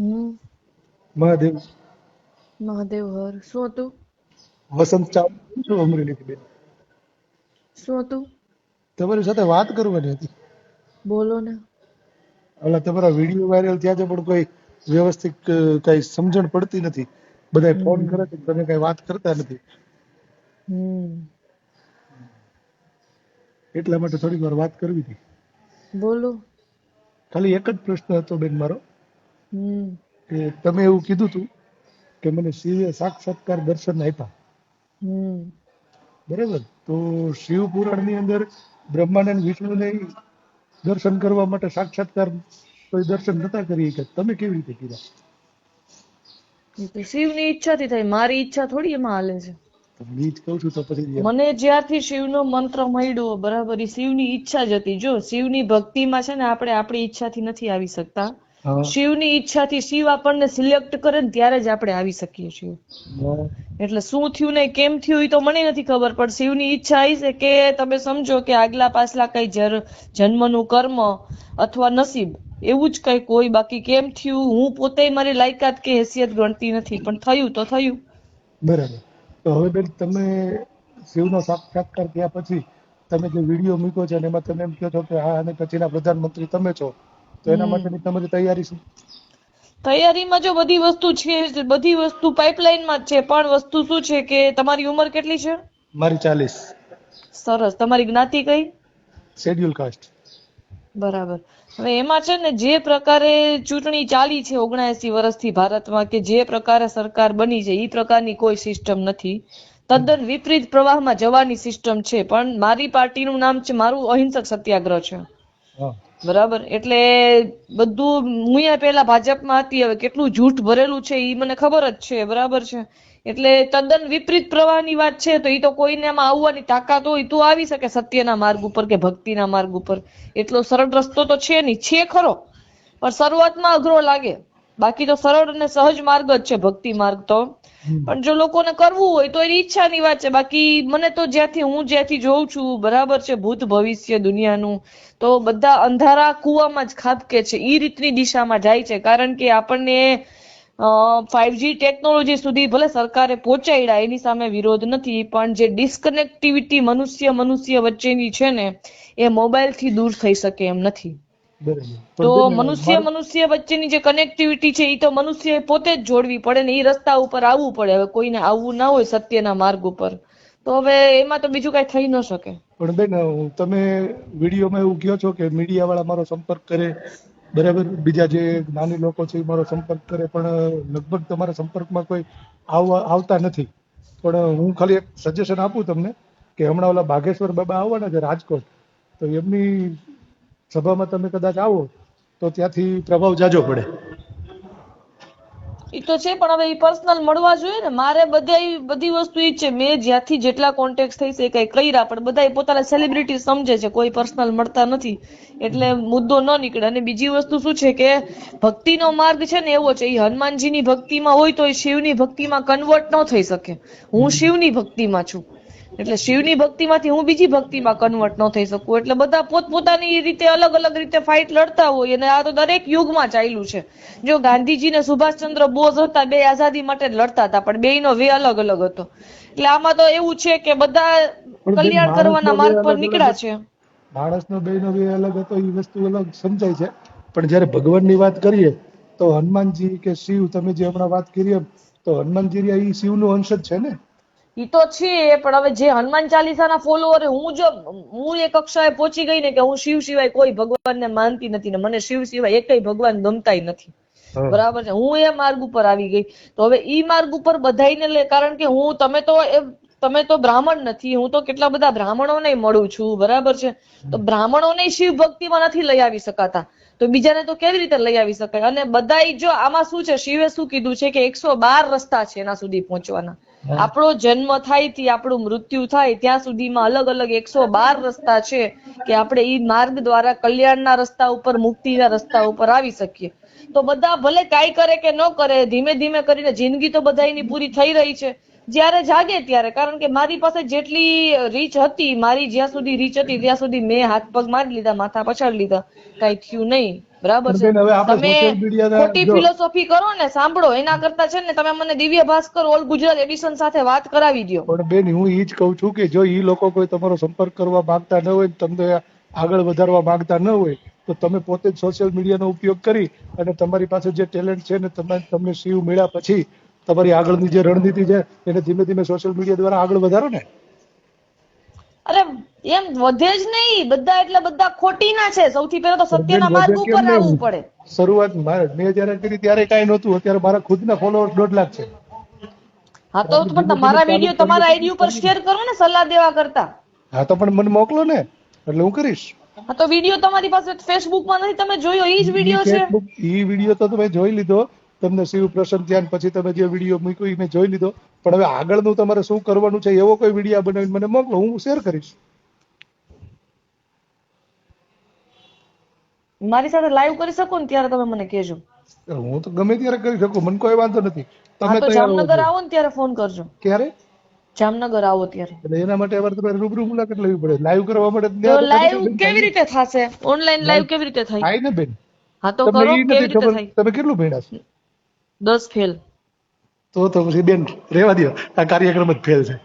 હમ મહાદેવ મહાદેવ હર શું હતું? વસંત ચાવડા છું અમરેલીથી બેન. શું હતું? તમારી સાથે વાત કરવાની હતી. બોલો ને. ઓલા તમારા વિડીયો વાયરલ થયા છે પણ કોઈ વ્યવસ્થિત કઈ સમજણ પડતી નથી. બધા ફોન કરે છે તમે કઈ વાત કરતા નથી. હમ એટલા માટે થોડીક વાર વાત કરવી હતી. બોલો. ખાલી એક જ પ્રશ્ન હતો બેન મારો હમ કે તમે એવું કીધું હતું કે મને શિવે સાક્ષાત્કાર દર્શન આપ્યા, હમ બરાબર? તો શિવ પુરાણની અંદર બ્રહ્માનંદ વિષ્ણુને દર્શન કરવા માટે સાક્ષાત્કાર કોઈ દર્શન નતા કરી કે તમે કેવી રીતે કર્યા? એ તો શિવની ઈચ્છાથી થાય, મારી ઈચ્છા થોડી એમાં હાલે છે. હું ઈ જ કહું છું તો પછી મને જ્યારથી શિવનો મંત્ર મળ્યો બરાબર, એ શિવની ઈચ્છા જ હતી. જો શિવની ભક્તિમાં છે ને આપણે આપણી ઈચ્છાથી નથી આવી શકતા. હા શિવની ઈચ્છાથી શિવ આપણને સિલેક્ટ કરે ને ત્યારે જ આપણે આવી શકીએ છીએ. હા એટલે શું થયું ને કેમ થયું એ તો મને નથી ખબર, પણ શિવની ઈચ્છા આવી છે કે તમે સમજો કે આગલા પાછલા કઈ જન્મનું કર્મ અથવા નસીબ એવું જ કઈક હોય. બાકી કેમ થયું હું પોતે મારી લાયકાત કે હેસિયત ગણતી નથી, પણ થયું તો થયું. બરાબર. તો હવે બેન તમે શિવનો સાક્ષાત્કાર થયા પછી તમે જે વિડીયો મૂક્યો છે અને એમાં તમે એમ કહો છો કે હા અને પછીના પ્રધાનમંત્રી તમે છો, તો એના માટેની તમારી તૈયારી શું? તૈયારીમાં જો બધી વસ્તુ છે, બધી વસ્તુ પાઇપલાઇનમાં જ છે, પણ વસ્તુ શું છે કે તમારી ઉંમર કેટલી છે? મારી 40. સરસ. તમારી જ્ઞાતિ કઈ? Schedule caste. બરાબર. હવે એમાં છે ને જે પ્રકારે ચૂંટણી ચાલી છે 79 વર્ષથી ભારતમાં, કે જે પ્રકારે સરકાર બની છે એ પ્રકારની કોઈ સિસ્ટમ નથી. તદ્દન વિપરીત પ્રવાહમાં જવાની સિસ્ટમ છે. પણ મારી પાર્ટીનું નામ છે, મારું અહિંસક સત્યાગ્રહ છે. હા બરાબર. એટલે બધું હું પેલા ભાજપમાં હતી, હવે કેટલું જૂઠ ભરેલું છે એ મને ખબર જ છે. બરાબર છે. એટલે તદ્દન વિપરીત પ્રવાહની વાત છે, તો એ તો કોઈને આમાં આવવાની તાકાત હોય તો આવી શકે સત્યના માર્ગ ઉપર કે ભક્તિના માર્ગ ઉપર. એટલો સરળ રસ્તો તો છે નહીં, છે ખરો પણ શરૂઆતમાં અઘરો લાગે. બાકી તો સરળ અને સહજ માર્ગ જ છે ભક્તિ માર્ગ તો. પણ જો લોકોને કરવું હોય તો એની ઈચ્છાની વાત છે. બાકી મને તો જ્યાંથી જોઉં છું બરાબર છે, ભૂત ભવિષ્ય દુનિયાનું, તો બધા અંધારા કુવામાં જ ખાબકે છે, ઈ રીતની દિશામાં જાય છે. કારણ કે આપણને 5G ટેકનોલોજી સુધી ભલે સરકારે પહોંચાડ્યા, એની સામે વિરોધ નથી, પણ જે ડિસ્કનેક્ટિવિટી મનુષ્ય વચ્ચેની છે ને એ મોબાઈલ થી દૂર થઈ શકે એમ નથી. બરાબર. તો પણ બેન મનુષ્ય વચ્ચેની જે કનેક્ટિવિટી છે એ તો મનુષ્ય પોતે જ જોડવી પડે ને, એ રસ્તા ઉપર આવવું પડે. હવે કોઈને આવવું ના હોય સત્યના માર્ગ ઉપર, તો હવે એમાં તો બીજું કઈ થઈ ન શકે. પણ બેન તમે વિડીયોમાં એવું કહો છો કે મીડિયા વાળા મારો સંપર્ક કરે, બરાબર, બીજા જે નાની લોકો છે એ મારો સંપર્ક કરે, પણ લગભગ તમારા સંપર્કમાં કોઈ આવતા નથી. પણ હું ખાલી એક સજેશન આપું તમને કે હમણાં ઓલા બાગેશ્વર બાબા આવવાના છે રાજકોટ, તો એમની સભામાં તમે કદાચ આવો તો ત્યાંથી પ્રભાવ જાજો પડે. એ તો છે, પણ હવે એ પર્સનલ મળવા જોઈએ ને. મારે બધી વસ્તુ ઈ છે, મેં જ્યાંથી જેટલા કોન્ટેક્ટ થઈ છે કઈ કર્યા, પણ બધા પોતાના સેલિબ્રિટી સમજે છે, કોઈ પર્સનલ મળતા નથી, એટલે મુદ્દો ન નીકળે. અને બીજી વસ્તુ શું છે કે ભક્તિનો માર્ગ છે ને એવો છે, એ હનુમાનજીની ભક્તિમાં હોય તો એ શિવની ભક્તિમાં કન્વર્ટ ન થઈ શકે. હું શિવની ભક્તિમાં છું, એટલે શિવની ભક્તિમાંથી હું બીજી ભક્તિમાં કન્વર્ટ ન થઈ શકું. એટલે બધા પોતપોતાની રીતે અલગ અલગ રીતે ફાઇટ લડતા હોય, અને આ તો દરેક યુગમાં ચાલ્યું છે. જો ગાંધીજી ને સુભાષચંદ્ર બોઝ હતા, બે આઝાદી માટે લડતા હતા, પણ બેયનો વે અલગ અલગ હતો. એટલે આમાં તો એવું છે કે બધા પણ બેન કલ્યાણ કરવાના માર્ગ પર નીકળ્યા છે. માણસનો બેનો બે અલગ હતો એ વસ્તુ અલગ સમજાય છે, પણ જ્યારે ભગવાનની વાત કરીએ તો હનુમાનજી કે શિવ, તમે જે હમણાં વાત કરી એમ, તો હનુમાનજી એ શિવનો અંશ જ છે ને. ઈ તો છે, પણ હવે જે હનુમાન ચાલીસાના ફોલોઅર, હું એક કક્ષાએ પહોંચી ગઈ ને કે હું શિવ સિવાય કોઈ ભગવાનને માનતી નથી, ને મને શિવ સિવાય એકેય ભગવાન ગમતાય નથી. બરાબર છે. હું એ માર્ગ ઉપર આવી ગઈ. તો હવે ઈ માર્ગ ઉપર બધાઈને લે, કારણ કે તમે તો બ્રાહ્મણ નથી, હું તો કેટલા બધા બ્રાહ્મણોને મળું છું. બરાબર છે. તો બ્રાહ્મણોને શિવ ભક્તિમાં નથી લઈ આવી શકાતા, તો બીજાને તો કેવી રીતે લઈ આવી શકાય? અને બધાય જો આમાં શું છે, શિવે શું કીધું છે કે 112 રસ્તા છે એના સુધી પહોંચવાના. આપણો જન્મ થાય થી આપણું મૃત્યુ થાય ત્યાં સુધીમાં અલગ અલગ 112 રસ્તા છે કે આપણે ઈ માર્ગ દ્વારા કલ્યાણના રસ્તા ઉપર, મુક્તિના રસ્તા ઉપર આવી શકીએ. તો બધા ભલે કાંઈ કરે કે ન કરે, ધીમે ધીમે કરીને જિંદગી તો બધાની પૂરી થઈ રહી છે, જ્યારે જાગે ત્યારે. કારણ કે મારી પાસે જેટલી રીચ હતી, મારી જ્યાં સુધી રીચ હતી ત્યાં સુધી મેં હાથ પગ મારી લીધા, માથા પછાડી લીધા, કાંઈ થયું નહીં. બરાબર પણ છે. બેન હવે આપણે તમે સોશિયલ મીડિયાના ખોટી જો ફિલોસોફી કરો ને, સાંભળો, એના કરતા છે ને તમે મને દિવ્ય ભાસ્કર ઓલ ગુજરાત એડિશન સાથે વાત કરાવી દ્યો. પણ બેન હું ઈ જ કહું છું કે જો ઈ લોકો કોઈ તમારો સંપર્ક કરવા માંગતા ન હોય, તમને આગળ વધારવા માંગતા ન હોય, તો તમે પોતે જ સોશિયલ મીડિયાનો ઉપયોગ કરી અને તમારી પાસે જે ટેલેન્ટ છે ને તમને શિવ મળ્યા પછી તમારી આગળની જે રણનીતિ છે એને ધીમે ધીમે સોશિયલ મીડિયા દ્વારા આગળ વધારો ને. અરે એમ વધે જ નહીં, બધા એટલે બધા ખોટી ના છે. સૌથી પહેલા તો પણ બેન સત્યના વધે માર્ગ કેમ ઉપર આવવું નહીં? પડે. શરૂઆત મેં જયારે કરી ત્યારે કાંઈ નહોતું, અત્યારે મારા ખુદના ફોલોઅર્સ 1.5 લાખ છે. હા તો આપણે પણ ધીમે ધીમે તમારા ચાલુ વિડીયો કરીએ તમારા તો આઈડી ઉપર શેર કરો ને, સલાહ દેવા કરતા. હા તો પણ મને મોકલો ને, એટલે હું કરીશ. હા તો વિડીયો તમારી પાસે ફેસબુક માં નથી, તમે જોયો ઈ જ ઈ વિડીયો છે. ફેસબુક ઈ વિડીયો તો તમે જોઈ લીધો, તમને શિવ પ્રસન્ન થયા ને પછી તમે જે વિડીયો મૂક્યો ઈ મેં જોઈ લીધો, પણ હવે આગળનું તમારે શું કરવાનું છે એવો કોઈ વિડીયો બનાવીને મને મોકલો, હું શેર કરીશ. મારી સાથે લાઈવ કરી શકો ને ત્યારે તમે મને કહેજો. હું તો ગમે ત્યારે કરી શકું, મને કોઈ વાંધો નથી. હા તમે તો તૈયાર જામનગર હોજો. આવો ને ત્યારે ફોન કરજો. ક્યારે? જામનગર આવો ત્યારે. એટલે એના માટે અમારે તમારે રૂબરૂ મુલાકાત લેવી પડે. લાઈવ કરવા માટે તો ત્યાં તો લાઈવ બેન થાય કેવી ને. રીતે થશે? ઓનલાઈન લાઈવ કેવી રીતે થાય? થાય ને બેન. હા તો તમને કરો, ઈ કેવી નથી રીતે ખબર થાય? તમે કેટલું ભણ્યા છો? 10 ફેલ. તો પછી બેન રહેવા દો, આ કાર્યક્રમ જ ફેલ છે.